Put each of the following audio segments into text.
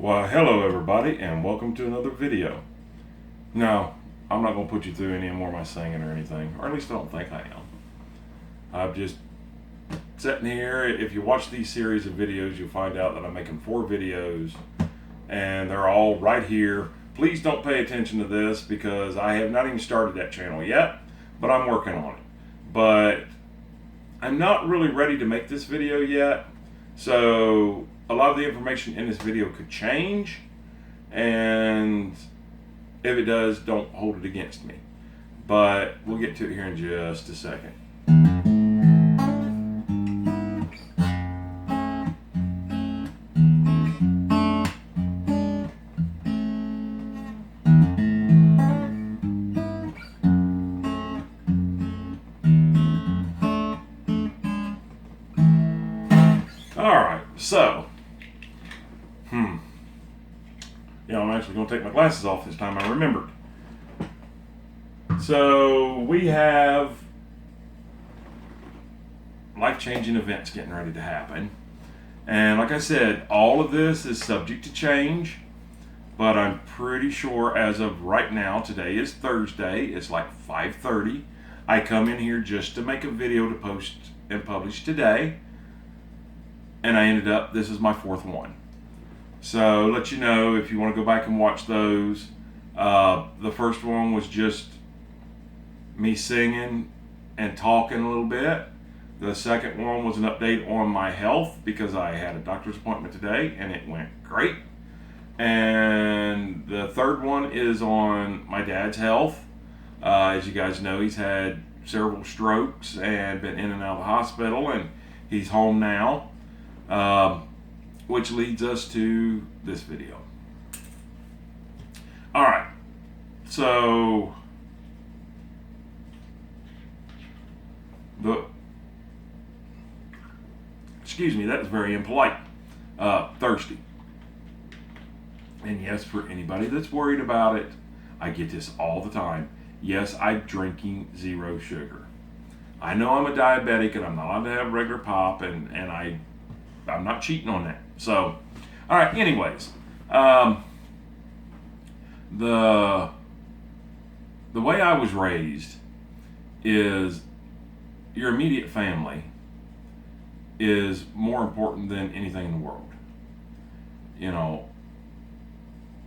Well, hello everybody, and welcome to another video. Now, I'm not going to put you through any more of my singing or anything, or at least I don't think I am. I'm just sitting here. If you watch these series of videos, you'll find out that I'm making 4 videos, and they're all right here. Please don't pay attention to this because I have not even started that channel yet, but I'm working on it. But I'm not really ready to make this video yet, so a lot of the information in this video could change, and if it does, don't hold it against me. But we'll get to it here in just a second. Alright, so I'm actually going to take my glasses off this time. I remembered. So we have life-changing events getting ready to happen. And like I said, all of this is subject to change. But I'm pretty sure as of right now, today is Thursday. It's like 5:30. I come in here just to make a video to post and publish today. And I ended up, this is my 4th one. So let you know if you want to go back and watch those. The first one was just me singing and talking a little bit. The second one was an update on my health because I had a doctor's appointment today and it went great. And the third one is on my dad's health. As you guys know, he's had several strokes and been in and out of the hospital, and he's home now. Which leads us to this video. Alright, so excuse me, that was very impolite. Thirsty. And yes, for anybody that's worried about it, I get this all the time. Yes, I'm drinking 0 sugar. I know I'm a diabetic and I'm not allowed to have regular pop, and I'm not cheating on that. So, all right. Anyways, the way I was raised is your immediate family is more important than anything in the world. You know,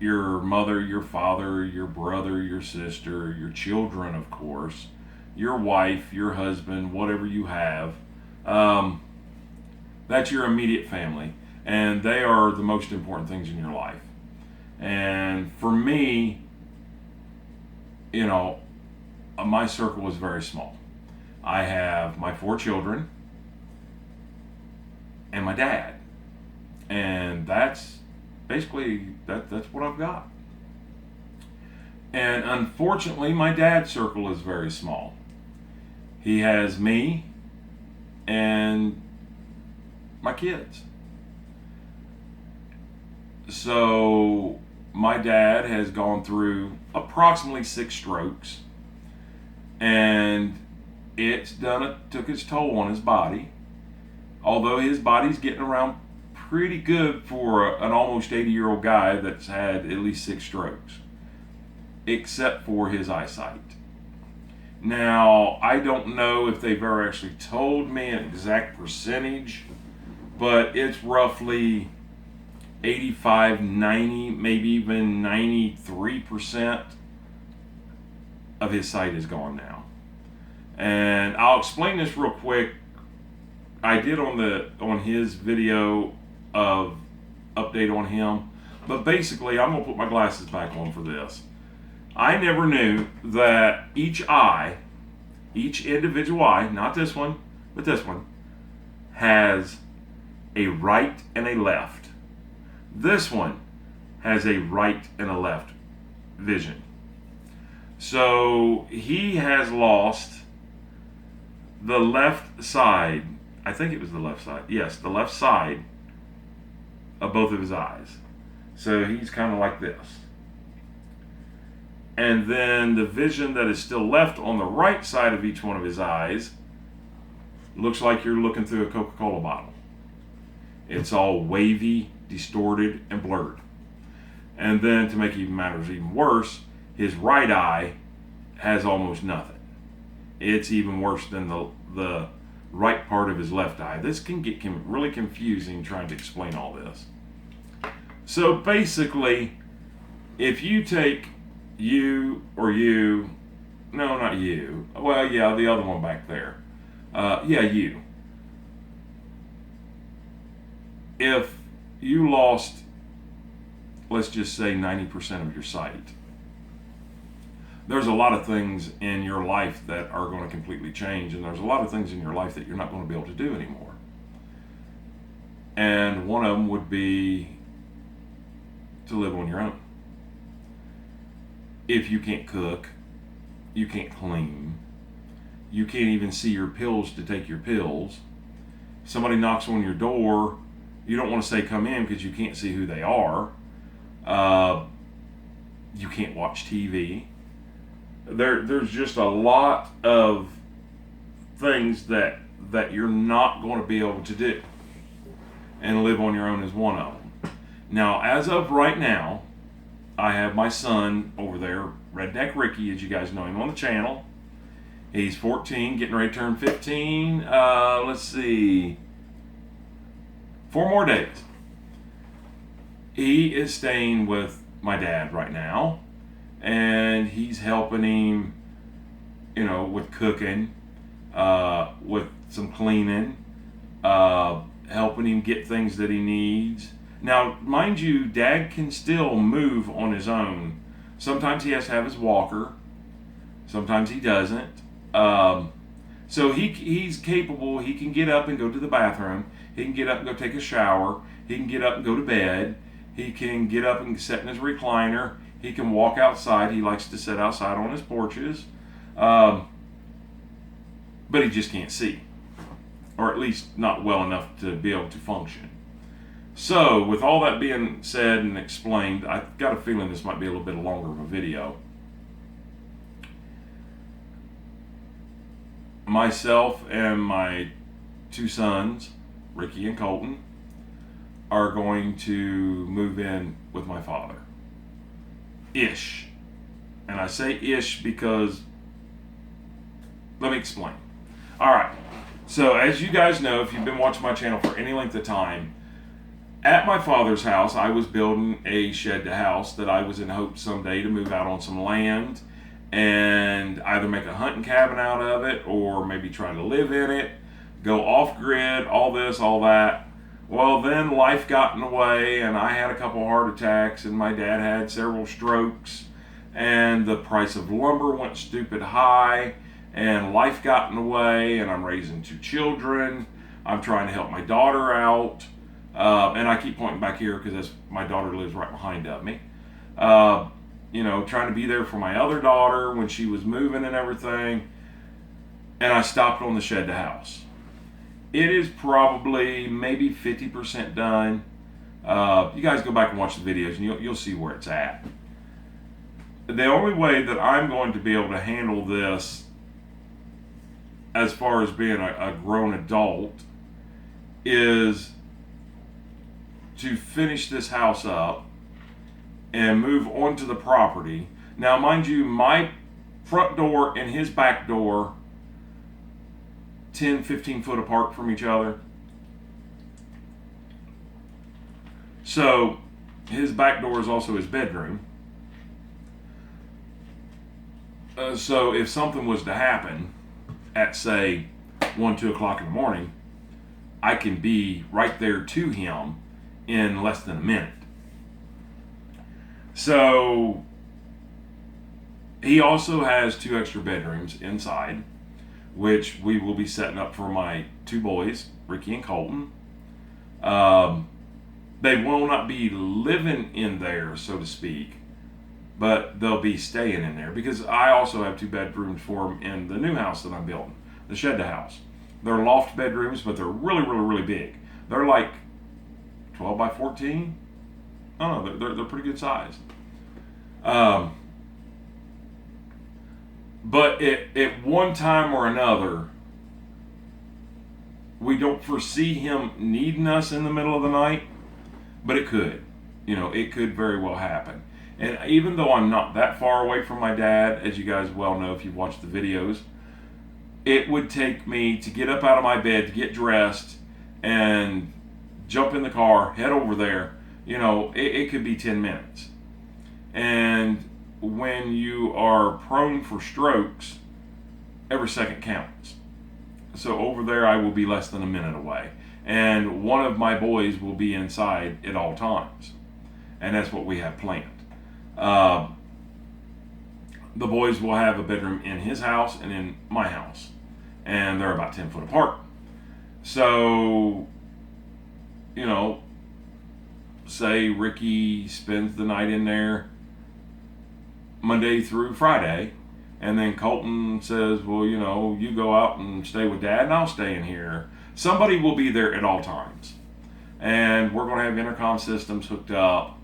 your mother, your father, your brother, your sister, your children, of course, your wife, your husband, whatever you have. That's your immediate family, and they are the most important things in your life. And for me, my circle is very small. I have my 4 children and my dad, and that's basically that's what I've got. And unfortunately, my dad's circle is very small. He has me and my kids. So my dad has gone through approximately 6 strokes, and took its toll on his body. Although his body's getting around pretty good for an almost 80-year-old guy that's had at least 6 strokes, except for his eyesight. Now, I don't know if they've ever actually told me an exact percentage, but it's roughly 85, 90, maybe even 93% of his sight is gone now. And I'll explain this real quick. I did on his video of update on him, but basically I'm gonna put my glasses back on for this. I never knew that each individual eye, not this one, but this one, has a right and a left. This one has a right and a left vision. So he has lost the left side. I think it was the left side. Yes, the left side of both of his eyes. So he's kind of like this. And then the vision that is still left on the right side of each one of his eyes looks like you're looking through a Coca-Cola bottle. It's all wavy, distorted, and blurred. And then to make even matters even worse, his right eye has almost nothing. It's even worse than the right part of his left eye. This can get really confusing trying to explain all this. So basically, if you take you, no, not you, well, yeah, the other one back there, you. If you lost, let's just say 90% of your sight, there's a lot of things in your life that are going to completely change, and there's a lot of things in your life that you're not going to be able to do anymore. And one of them would be to live on your own. If you can't cook, you can't clean, you can't even see your pills to take your pills. Somebody knocks on your door, you don't want to say come in because you can't see who they are. You can't watch TV. There's just a lot of things that you're not going to be able to do, and live on your own is one of them. Now, as of right now, I have my son over there, Redneck Ricky, as you guys know him on the channel. He's 14, getting ready to turn 15. Let's see, 4 more days. He is staying with my dad right now, and he's helping him, with cooking, with some cleaning, helping him get things that he needs. Now, mind you, Dad can still move on his own. Sometimes he has to have his walker. Sometimes he doesn't. So he's capable. He can get up and go to the bathroom. He can get up and go take a shower. He can get up and go to bed. He can get up and sit in his recliner. He can walk outside. He likes to sit outside on his porches. But he just can't see. Or at least not well enough to be able to function. So, with all that being said and explained, I've got a feeling this might be a little bit longer of a video. Myself and my 2 sons, Ricky and Colton, are going to move in with my father. Ish. And I say ish because, let me explain. Alright, so as you guys know, if you've been watching my channel for any length of time, at my father's house, I was building a shed to house that I was in hopes someday to move out on some land and either make a hunting cabin out of it or maybe try to live in it, go off grid, all this, all that. Well, then life got in the way, and I had a couple heart attacks, and my dad had several strokes, and the price of lumber went stupid high, and life got in the way, and I'm raising 2 children. I'm trying to help my daughter out. And I keep pointing back here because my daughter lives right behind of me. Trying to be there for my other daughter when she was moving and everything. And I stopped on the shed to house. It is probably maybe 50% done. You guys go back and watch the videos and you'll see where it's at. The only way that I'm going to be able to handle this as far as being a grown adult is to finish this house up and move onto the property. Now, mind you, my front door and his back door 10, 15 foot apart from each other. So his back door is also his bedroom. So if something was to happen at, say, 1, 2 o'clock in the morning, I can be right there to him in less than a minute. So he also has 2 extra bedrooms inside, which we will be setting up for my 2 boys, Ricky and Colton. They will not be living in there, so to speak, but they'll be staying in there because I also have 2 bedrooms for them in the new house that I'm building, the shed to house. They're loft bedrooms, but they're really, really, really big. They're like 12 by 14. I don't know, they're pretty good size. But at one time or another, we don't foresee him needing us in the middle of the night, but it could. it could very well happen. And even though I'm not that far away from my dad, as you guys well know if you've watched the videos, it would take me to get up out of my bed, to get dressed, and jump in the car, head over there. It could be 10 minutes. And when you are prone for strokes, every second counts. So over there, I will be less than a minute away. And one of my boys will be inside at all times. And that's what we have planned. The boys will have a bedroom in his house and in my house. And they're about 10 foot apart. So, say Ricky spends the night in there Monday through Friday, and then Colton says, well, you go out and stay with Dad and I'll stay in here. Somebody will be there at all times. And we're going to have intercom systems hooked up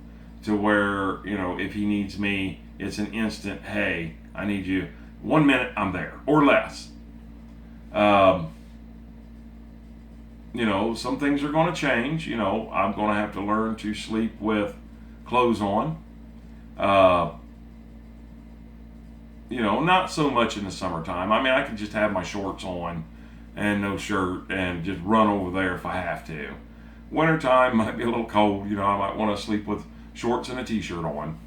to where, if he needs me, it's an instant, hey, I need you. 1 minute, I'm there, or less. Some things are going to change. I'm going to have to learn to sleep with clothes on. Not so much in the summertime. I mean, I could just have my shorts on and no shirt and just run over there if I have to. Wintertime might be a little cold. I might want to sleep with shorts and a t-shirt on.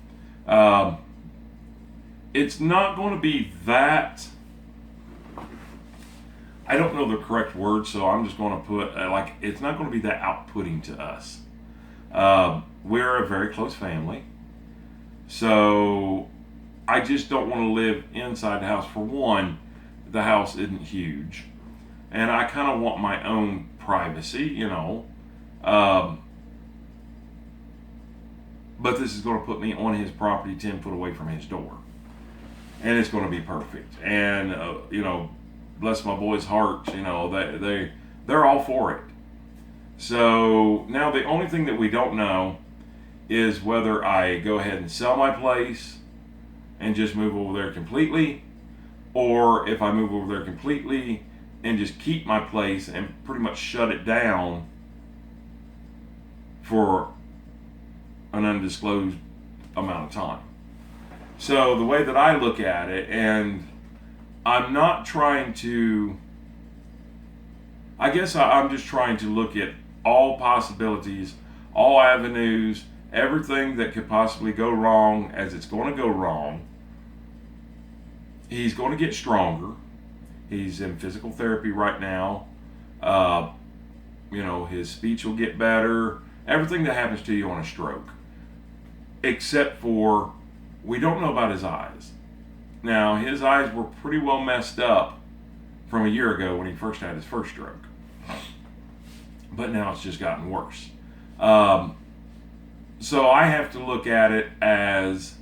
It's not going to be that... I don't know the correct word, so I'm just going to put, it's not going to be that outputting to us. We're a very close family. So I just don't want to live inside the house. For one, the house isn't huge. And I kind of want my own privacy, But this is going to put me on his property 10 foot away from his door. And it's going to be perfect. And, bless my boys' hearts, they're all for it. So now the only thing that we don't know is whether I go ahead and sell my place and just move over there completely, or if I move over there completely and just keep my place and pretty much shut it down for an undisclosed amount of time. So the way that I look at it, and I'm not trying to, I guess I'm just trying to look at all possibilities, all avenues, everything that could possibly go wrong as it's going to go wrong. He's going to get stronger. He's in physical therapy right now. His speech will get better. Everything that happens to you on a stroke. Except for, we don't know about his eyes. Now, his eyes were pretty well messed up from a year ago when he first had his first stroke. But now it's just gotten worse. So I have to look at it as,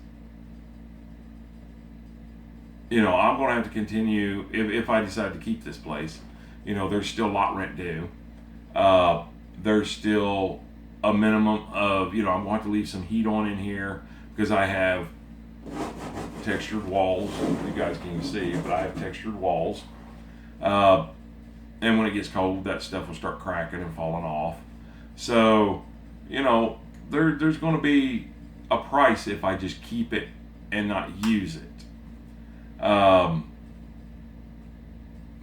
I'm going to have to continue, if I decide to keep this place, there's still lot rent due. There's still a minimum of, I'm going to have to leave some heat on in here because I have textured walls. You guys can't see, but I have textured walls. And when it gets cold, that stuff will start cracking and falling off. So, there's going to be a price if I just keep it and not use it.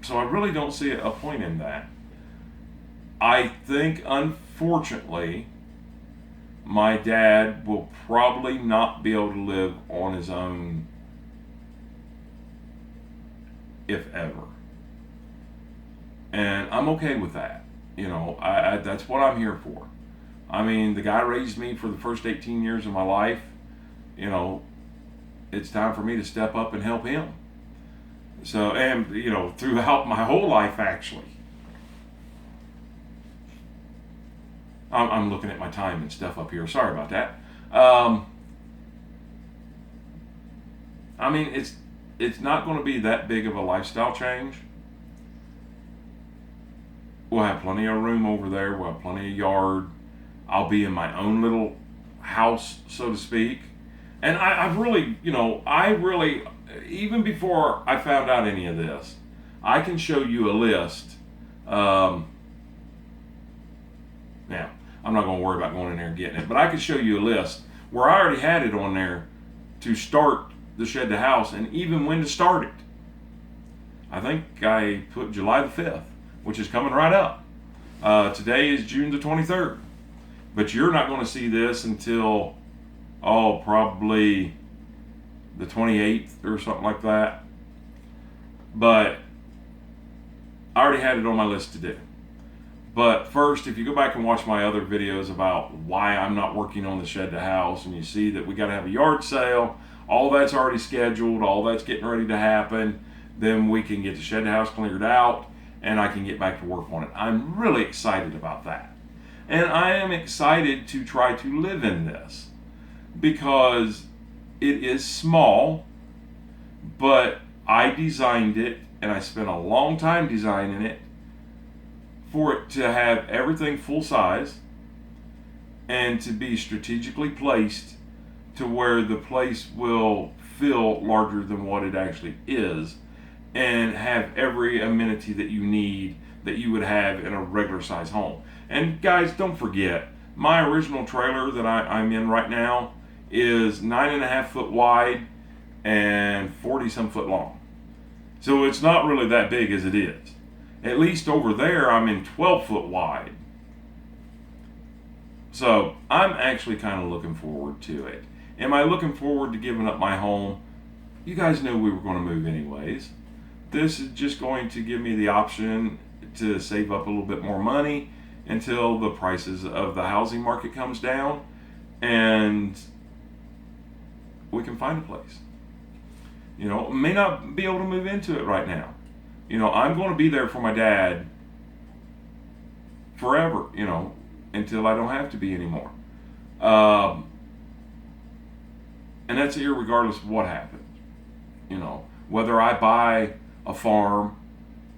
So I really don't see a point in that. I think, unfortunately, my dad will probably not be able to live on his own, if ever. And I'm okay with that. I that's what I'm here for. I mean, the guy raised me for the first 18 years of my life. It's time for me to step up and help him. So, and, throughout my whole life, actually. I'm looking at my time and stuff up here. Sorry about that. I mean, it's not going to be that big of a lifestyle change. We'll have plenty of room over there. We'll have plenty of yard. I'll be in my own little house, so to speak. And I've really, even before I found out any of this, I can show you a list. Now, I'm not going to worry about going in there and getting it. But I could show you a list where I already had it on there to start the shed to house and even when to start it. I think I put July the 5th, which is coming right up. Today is June the 23rd. But you're not going to see this until, probably the 28th or something like that. But I already had it on my list to do. But first, if you go back and watch my other videos about why I'm not working on the shed to house, and you see that we got to have a yard sale, all that's already scheduled, all that's getting ready to happen, then we can get the shed to house cleared out and I can get back to work on it. I'm really excited about that. And I am excited to try to live in this because it is small, but I designed it and I spent a long time designing it for it to have everything full size and to be strategically placed to where the place will feel larger than what it actually is and have every amenity that you need that you would have in a regular size home. And guys, don't forget, my original trailer that I'm in right now is 9.5 foot wide and 40 some foot long. So it's not really that big as it is. At least over there, I'm in 12 foot wide. So I'm actually kind of looking forward to it. Am I looking forward to giving up my home? You guys knew we were going to move anyways. This is just going to give me the option to save up a little bit more money until the prices of the housing market comes down and we can find a place. May not be able to move into it right now. I'm going to be there for my dad forever, until I don't have to be anymore. And that's irregardless of what happens. Whether I buy a farm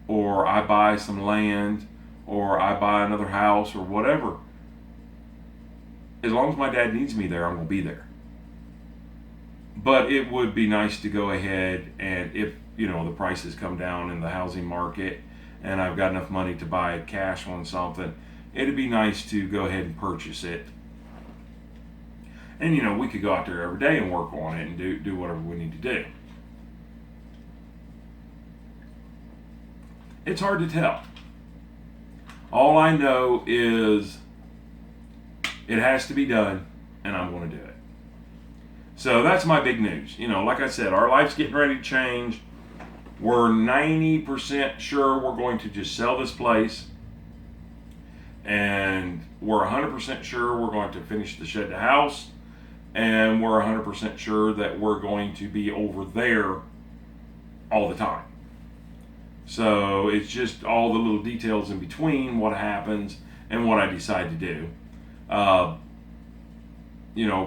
or I buy some land or I buy another house or whatever, as long as my dad needs me there, I'm going to be there. But it would be nice to go ahead and if, the prices come down in the housing market and I've got enough money to buy cash on something, it'd be nice to go ahead and purchase it. And, we could go out there every day and work on it and do whatever we need to do. It's hard to tell. All I know is it has to be done and I'm going to do it. So that's my big news. Like I said, our life's getting ready to change. We're 90% sure we're going to just sell this place. And we're 100% sure we're going to finish the shed to house. And we're 100% sure that we're going to be over there all the time. So it's just all the little details in between what happens and what I decide to do.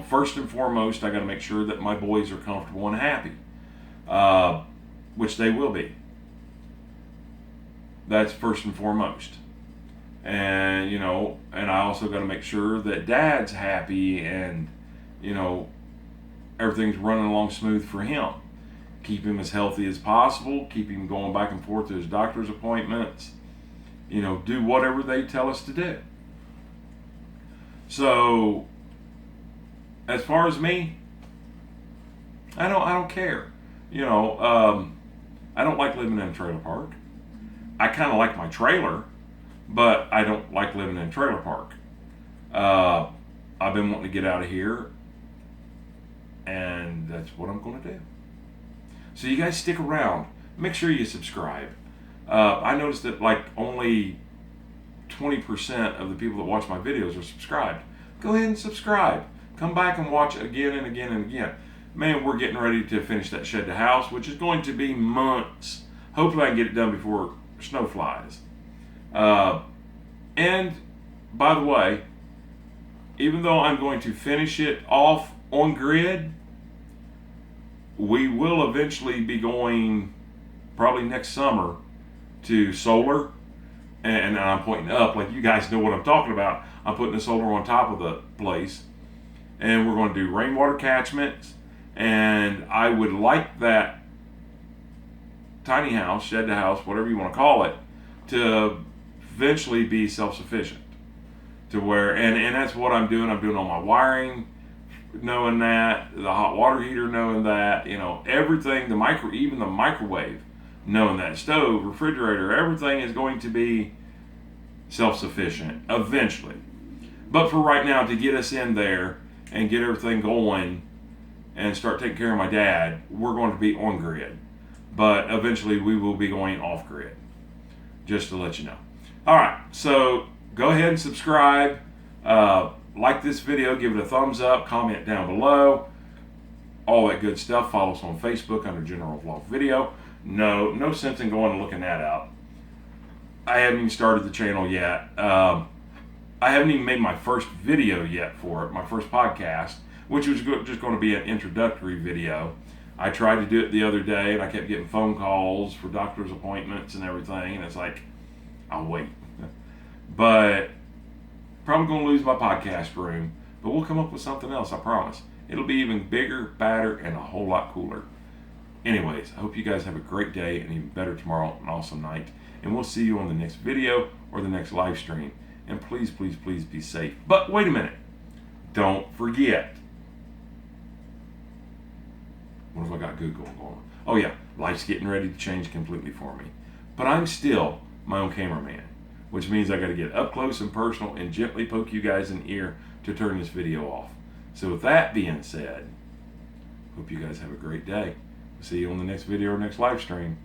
First and foremost, I got to make sure that my boys are comfortable and happy, which they will be. That's first and foremost. And, and I also got to make sure that dad's happy and, everything's running along smooth for him. Keep him as healthy as possible, keep him going back and forth to his doctor's appointments, do whatever they tell us to do. So, as far as me, I don't care. I don't like living in a trailer park. I kind of like my trailer, but I don't like living in a trailer park. I've been wanting to get out of here, and that's what I'm going to do. So you guys stick around. Make sure you subscribe. I noticed that only 20% of the people that watch my videos are subscribed. Go ahead and subscribe. Come back and watch again and again and again. Man, we're getting ready to finish that shed to house, which is going to be months. Hopefully I can get it done before snow flies. And by the way, even though I'm going to finish it off on grid, we will eventually be going probably next summer to solar. And I'm pointing up, like you guys know what I'm talking about. I'm putting the solar on top of the place. And we're going to do rainwater catchments. And I would like that tiny house, shed to house, whatever you want to call it, to eventually be self-sufficient. to where, and that's what I'm doing. I'm doing all my wiring, knowing that, the hot water heater, knowing that, everything, even the microwave, knowing that, stove, refrigerator, everything is going to be self-sufficient eventually. But for right now, to get us in there and get everything going and start taking care of my dad, we're going to be on grid. But eventually we will be going off grid, just to let you know. All right, so go ahead and subscribe. Like this video, give it a thumbs up, comment down below, all that good stuff. Follow us on Facebook under General Vlog Video. No sense in going and looking that out. I haven't even started the channel yet. I haven't even made my first video yet for it, my first podcast, which was just going to be an introductory video. I tried to do it the other day, and I kept getting phone calls for doctor's appointments and everything, and it's like, I'll wait. But probably going to lose my podcast room, but we'll come up with something else, I promise. It'll be even bigger, badder, and a whole lot cooler. Anyways, I hope you guys have a great day and even better tomorrow, an awesome night. And we'll see you on the next video or the next live stream. And please, please, please be safe. But wait a minute. Don't forget. What have I got good going on? Oh yeah, life's getting ready to change completely for me. But I'm still my own cameraman, which means I got to get up close and personal and gently poke you guys in the ear to turn this video off. So with that being said, hope you guys have a great day. See you on the next video or next live stream.